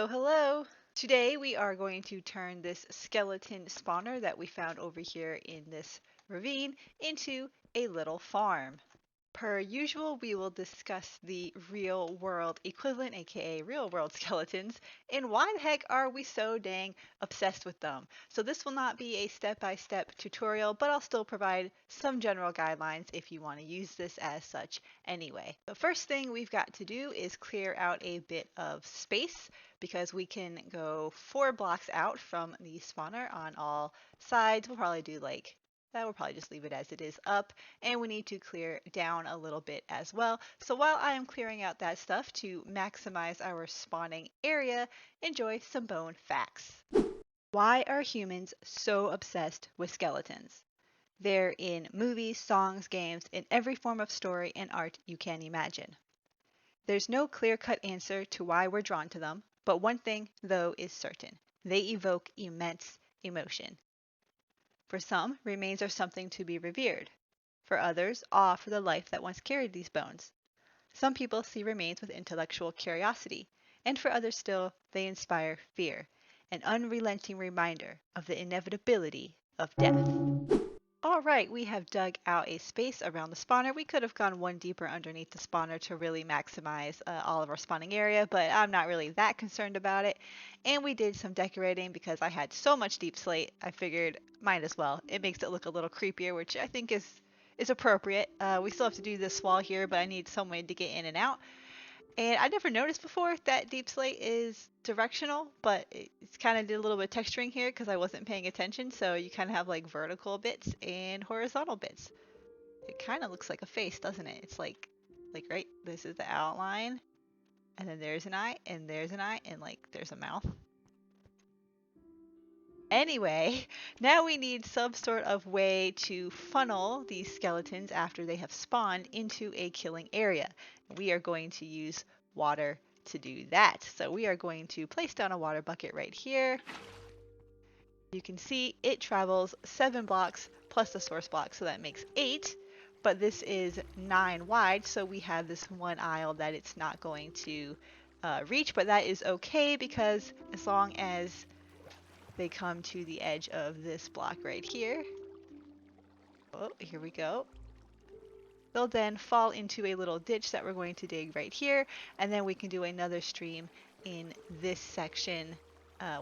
Hello. Today we are going to turn this skeleton spawner that we found over here in this ravine into a little farm. Per usual, we will discuss the real world equivalent, aka real world skeletons, and why the heck are we so dang obsessed with them. So this will not be a step-by-step tutorial, but I'll still provide some general guidelines if you want to use this as such anyway. The first thing we've got to do is clear out a bit of space because we can go 4 blocks out from the spawner on all sides. We'll probably do like that. We'll probably just leave it as it is up, and we need to clear down a little bit as well. So while I am clearing out that stuff to maximize our spawning area, enjoy some bone facts. Why are humans so obsessed with skeletons? They're in movies, songs, games, in every form of story and art you can imagine. There's no clear-cut answer to why we're drawn to them, but one thing, though, is certain. They evoke immense emotion. For some, remains are something to be revered. For others, awe for the life that once carried these bones. Some people see remains with intellectual curiosity, and for others still, they inspire fear, an unrelenting reminder of the inevitability of death. All right, we have dug out a space around the spawner. We could have gone one deeper underneath the spawner to really maximize all of our spawning area, but I'm not really that concerned about it. And we did some decorating because I had so much deep slate, I figured might as well. It makes it look a little creepier, which I think is appropriate. We still have to do this wall here, but I need some way to get in and out. And I never noticed before that deep slate is directional, but it's kind of did a little bit of texturing here because I wasn't paying attention. So you kind of have like vertical bits and horizontal bits. It kind of looks like a face, doesn't it? It's like right, this is the outline, and then there's an eye, and there's an eye, and like there's a mouth. Anyway, now we need some sort of way to funnel these skeletons after they have spawned into a killing area. We are going to use water to do that. So we are going to place down a water bucket right here. You can see it travels 7 blocks plus the source block, so that makes 8. But this is 9 wide, so we have this one aisle that it's not going to reach, but that is okay because as long as they come to the edge of this block right here. Oh, here we go. They'll then fall into a little ditch that we're going to dig right here, and then we can do another stream in this section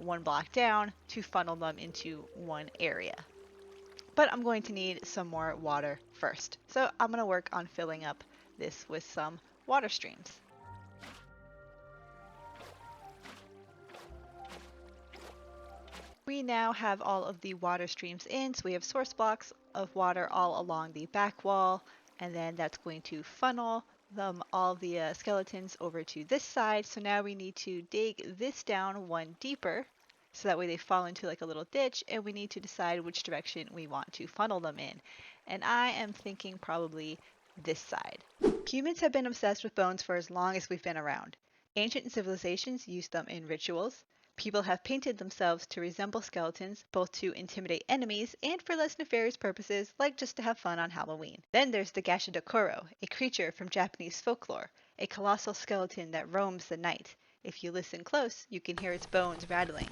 1 block down to funnel them into one area. But I'm going to need some more water first. So I'm going to work on filling up this with some water streams. We now have all of the water streams in, so we have source blocks of water all along the back wall, and then that's going to funnel all the skeletons over to this side. So now we need to dig this down 1 deeper, so that way they fall into like a little ditch, and we need to decide which direction we want to funnel them in. And I am thinking probably this side. Humans have been obsessed with bones for as long as we've been around. Ancient civilizations used them in rituals. People have painted themselves to resemble skeletons, both to intimidate enemies and for less nefarious purposes, like just to have fun on Halloween. Then there's the Gashadokuro, a creature from Japanese folklore, a colossal skeleton that roams the night. If you listen close, you can hear its bones rattling.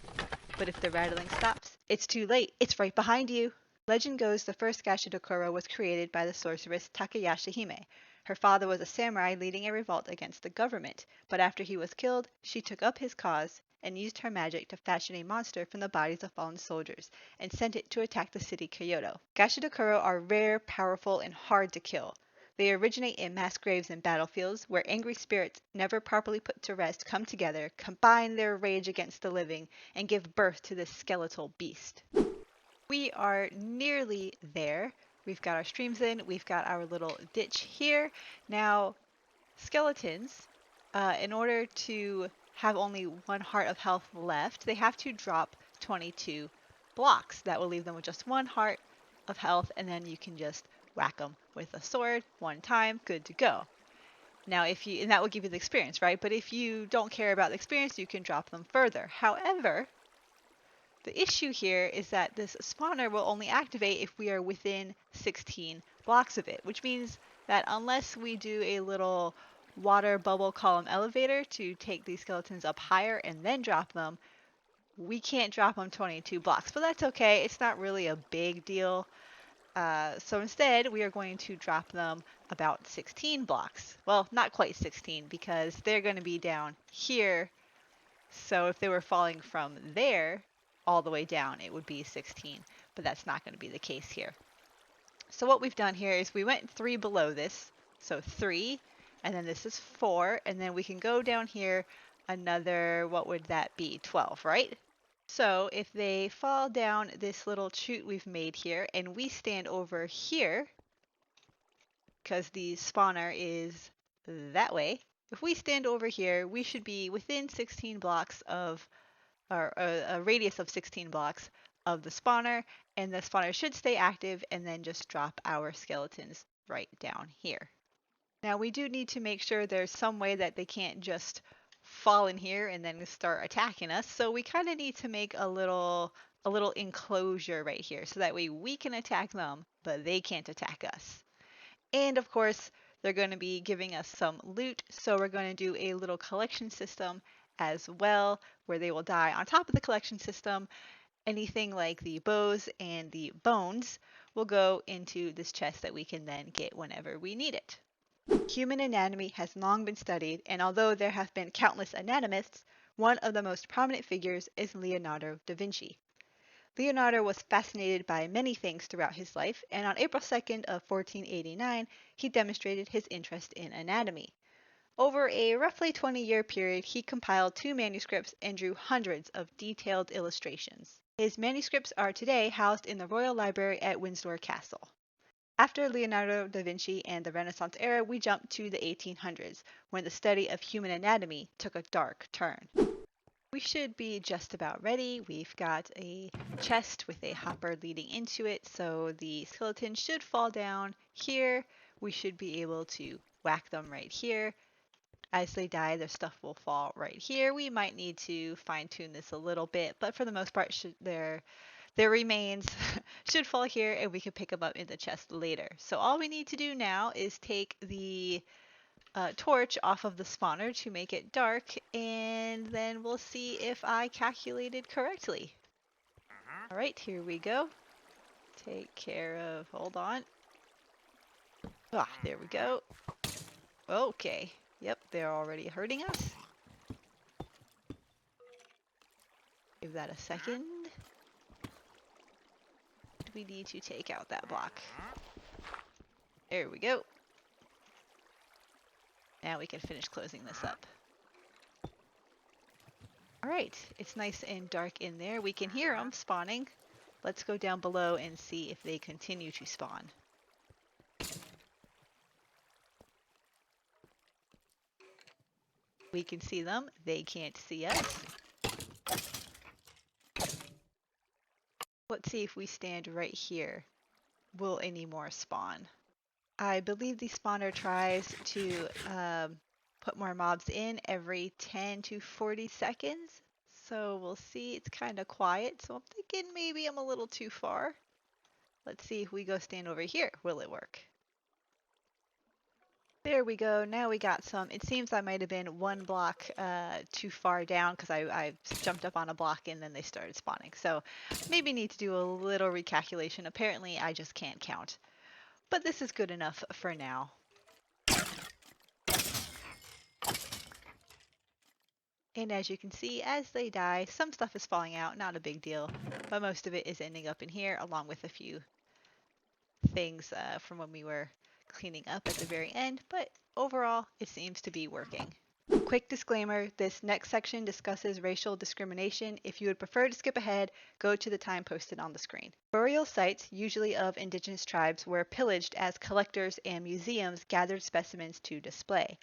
But if the rattling stops, it's too late. It's right behind you. Legend goes the first Gashadokuro was created by the sorceress Takayashi Hime. Her father was a samurai leading a revolt against the government, but after he was killed, she took up his cause and used her magic to fashion a monster from the bodies of fallen soldiers and sent it to attack the city Kyoto. Gashadokuro are rare, powerful, and hard to kill. They originate in mass graves and battlefields where angry spirits, never properly put to rest, come together, combine their rage against the living, and give birth to this skeletal beast. We are nearly there. We've got our streams in, we've got our little ditch here. Now, skeletons, in order to have only 1 heart of health left, they have to drop 22 blocks. That will leave them with just 1 heart of health, and then you can just whack them with a sword 1 time, good to go. Now, and that will give you the experience, right? But if you don't care about the experience, you can drop them further. However, the issue here is that this spawner will only activate if we are within 16 blocks of it, which means that unless we do a little water bubble column elevator to take these skeletons up higher and then drop them. We can't drop them 22 blocks, but that's okay. It's not really a big deal. So instead, we are going to drop them about 16 blocks. Well, not quite 16 because they're going to be down here. So if they were falling from there all the way down, it would be 16. But that's not going to be the case here. So what we've done here is we went 3 below this. So 3, and then this is 4, and then we can go down here another, what would that be? 12, right? So if they fall down this little chute we've made here, and we stand over here, because the spawner is that way, if we stand over here, we should be within 16 blocks of, or a radius of 16 blocks of the spawner, and the spawner should stay active and then just drop our skeletons right down here. Now we do need to make sure there's some way that they can't just fall in here and then start attacking us. So we kind of need to make a little enclosure right here so that way we can attack them, but they can't attack us. And of course, they're going to be giving us some loot, so we're going to do a little collection system as well, where they will die. On top of the collection system, anything like the bows and the bones will go into this chest that we can then get whenever we need it. Human anatomy has long been studied, and although there have been countless anatomists, one of the most prominent figures is Leonardo da Vinci. Leonardo was fascinated by many things throughout his life, and on April 2nd of 1489, he demonstrated his interest in anatomy. Over a roughly 20-year period, he compiled 2 manuscripts and drew hundreds of detailed illustrations. His manuscripts are today housed in the Royal Library at Windsor Castle. After Leonardo da Vinci and the Renaissance era, we jump to the 1800s, when the study of human anatomy took a dark turn. We should be just about ready. We've got a chest with a hopper leading into it, so the skeleton should fall down here. We should be able to whack them right here. As they die, their stuff will fall right here. We might need to fine-tune this a little bit, but for the most part, their remains should fall here, and we can pick them up in the chest later. So all we need to do now is take the torch off of the spawner to make it dark, and then we'll see if I calculated correctly. All right, here we go. Take care of, hold on. Ah, there we go. Okay, yep, they're already hurting us. Give that a second. We need to take out that block. There we go. Now we can finish closing this up. Alright, it's nice and dark in there. We can hear them spawning. Let's go down below and see if they continue to spawn. We can see them. They can't see us. Let's see if we stand right here. Will any more spawn? I believe the spawner tries to put more mobs in every 10 to 40 seconds. So we'll see. It's kind of quiet, so I'm thinking maybe I'm a little too far. Let's see if we go stand over here. Will it work? There we go. Now we got some. It seems I might have been 1 block too far down because I jumped up on a block and then they started spawning. So maybe need to do a little recalculation. Apparently I just can't count. But this is good enough for now. And as you can see, as they die, some stuff is falling out, not a big deal, but most of it is ending up in here, along with a few things from when we were cleaning up at the very end, but overall, it seems to be working. Quick disclaimer, this next section discusses racial discrimination. If you would prefer to skip ahead, go to the time posted on the screen. Burial sites, usually of indigenous tribes, were pillaged as collectors and museums gathered specimens to display.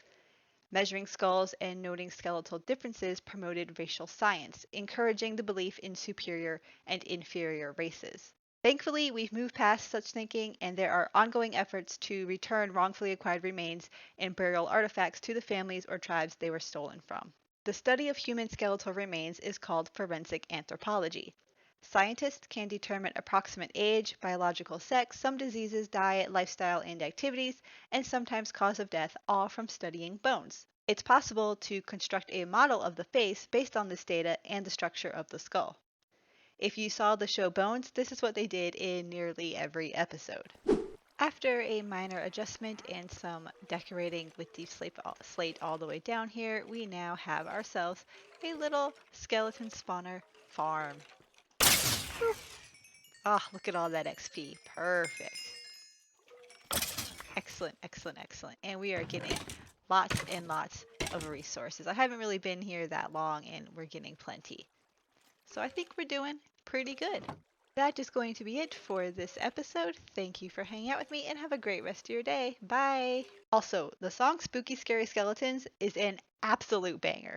Measuring skulls and noting skeletal differences promoted racial science, encouraging the belief in superior and inferior races. Thankfully, we've moved past such thinking, and there are ongoing efforts to return wrongfully acquired remains and burial artifacts to the families or tribes they were stolen from. The study of human skeletal remains is called forensic anthropology. Scientists can determine approximate age, biological sex, some diseases, diet, lifestyle, and activities, and sometimes cause of death, all from studying bones. It's possible to construct a model of the face based on this data and the structure of the skull. If you saw the show Bones, this is what they did in nearly every episode. After a minor adjustment and some decorating with the slate all the way down here, we now have ourselves a little skeleton spawner farm. Ah, oh, look at all that XP. Perfect. Excellent, excellent, excellent. And we are getting lots and lots of resources. I haven't really been here that long and we're getting plenty. So I think we're doing pretty good. That is going to be it for this episode. Thank you for hanging out with me and have a great rest of your day. Bye. Also, the song Spooky Scary Skeletons is an absolute banger.